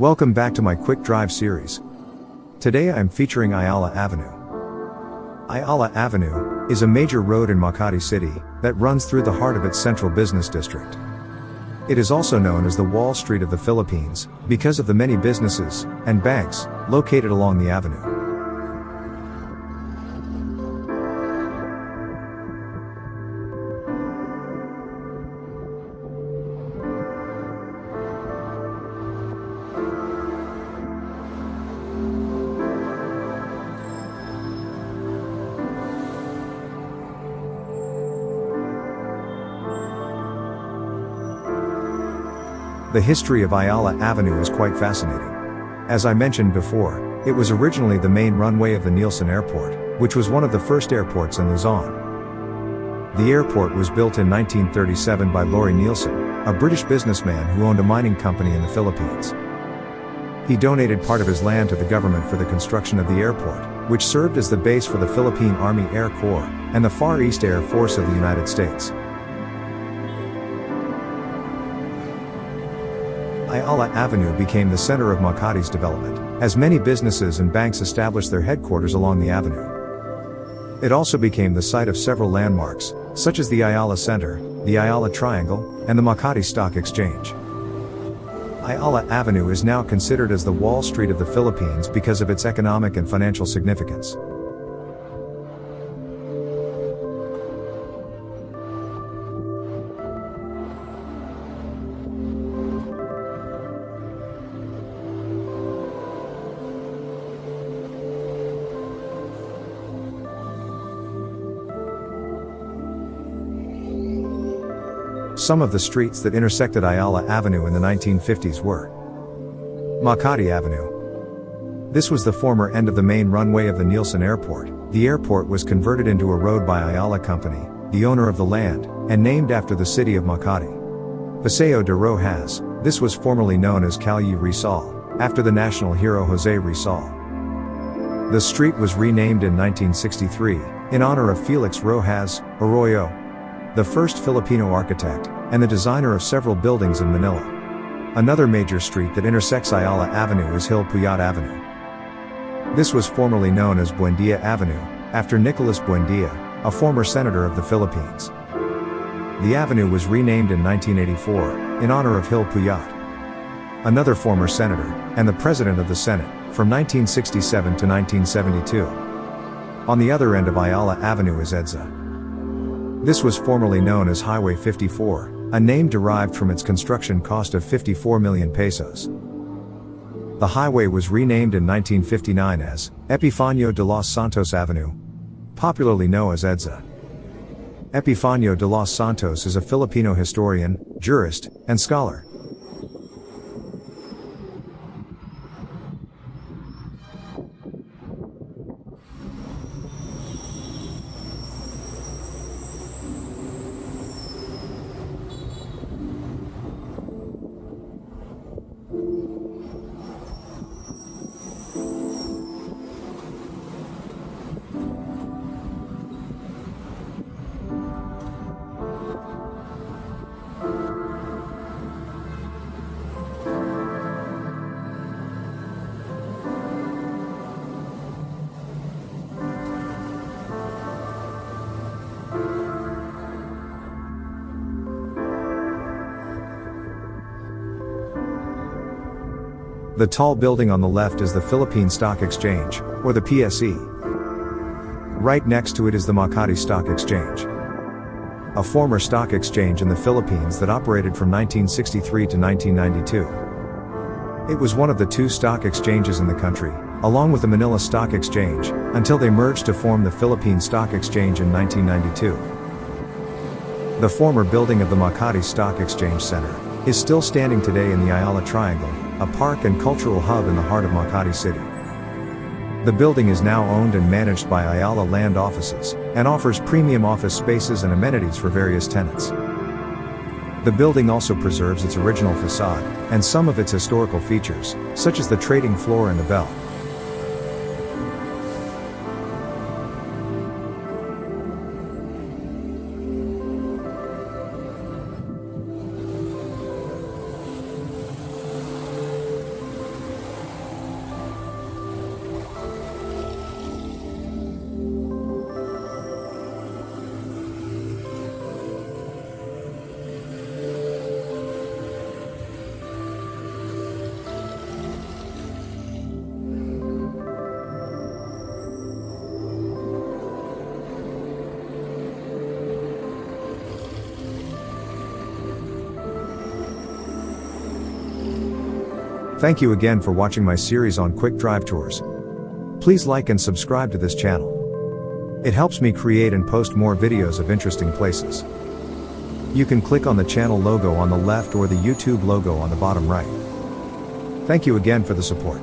Welcome back to my quick drive series. Today I am featuring Ayala Avenue. Ayala Avenue is a major road in Makati City that runs through the heart of its central business district. It is also known as the Wall Street of the Philippines because of the many businesses and banks located along the avenue. The history of Ayala Avenue is quite fascinating. As I mentioned before, it was originally the main runway of the Nielsen Airport, which was one of the first airports in Luzon. The airport was built in 1937 by Laurie Nielsen, a British businessman who owned a mining company in the Philippines. He donated part of his land to the government for the construction of the airport, which served as the base for the Philippine Army Air Corps and the Far East Air Force of the United States. Ayala Avenue became the center of Makati's development, as many businesses and banks established their headquarters along the avenue. It also became the site of several landmarks, such as the Ayala Center, the Ayala Triangle, and the Makati Stock Exchange. Ayala Avenue is now considered as the Wall Street of the Philippines because of its economic and financial significance. Some of the streets that intersected Ayala Avenue in the 1950s were Makati Avenue. This was the former end of the main runway of the Nielsen Airport. The airport was converted into a road by Ayala Company, the owner of the land, and named after the city of Makati. Paseo de Rojas. This was formerly known as Calle Rizal, after the national hero Jose Rizal. The street was renamed in 1963, in honor of Felix Rojas Arroyo, the first Filipino architect, and the designer of several buildings in Manila. Another major street that intersects Ayala Avenue is Hill Puyat Avenue. This was formerly known as Buendia Avenue, after Nicolas Buendia, a former senator of the Philippines. The avenue was renamed in 1984, in honor of Hill Puyat, another former senator, and the president of the Senate, from 1967 to 1972. On the other end of Ayala Avenue is EDSA. This was formerly known as Highway 54, a name derived from its construction cost of 54 million pesos. The highway was renamed in 1959 as Epifanio de los Santos Avenue, popularly known as EDSA. Epifanio de los Santos is a Filipino historian, jurist, and scholar. The tall building on the left is the Philippine Stock Exchange, or the PSE. Right next to it is the Makati Stock Exchange, a former stock exchange in the Philippines that operated from 1963 to 1992. It was one of the two stock exchanges in the country, along with the Manila Stock Exchange, until they merged to form the Philippine Stock Exchange in 1992. The former building of the Makati Stock Exchange Center is still standing today in the Ayala Triangle, a park and cultural hub in the heart of Makati City. The building is now owned and managed by Ayala Land Offices, and offers premium office spaces and amenities for various tenants. The building also preserves its original facade, and some of its historical features, such as the trading floor and the bell. Thank you again for watching my series on quick drive tours. Please like and subscribe to this channel. It helps me create and post more videos of interesting places. You can click on the channel logo on the left or the YouTube logo on the bottom right. Thank you again for the support.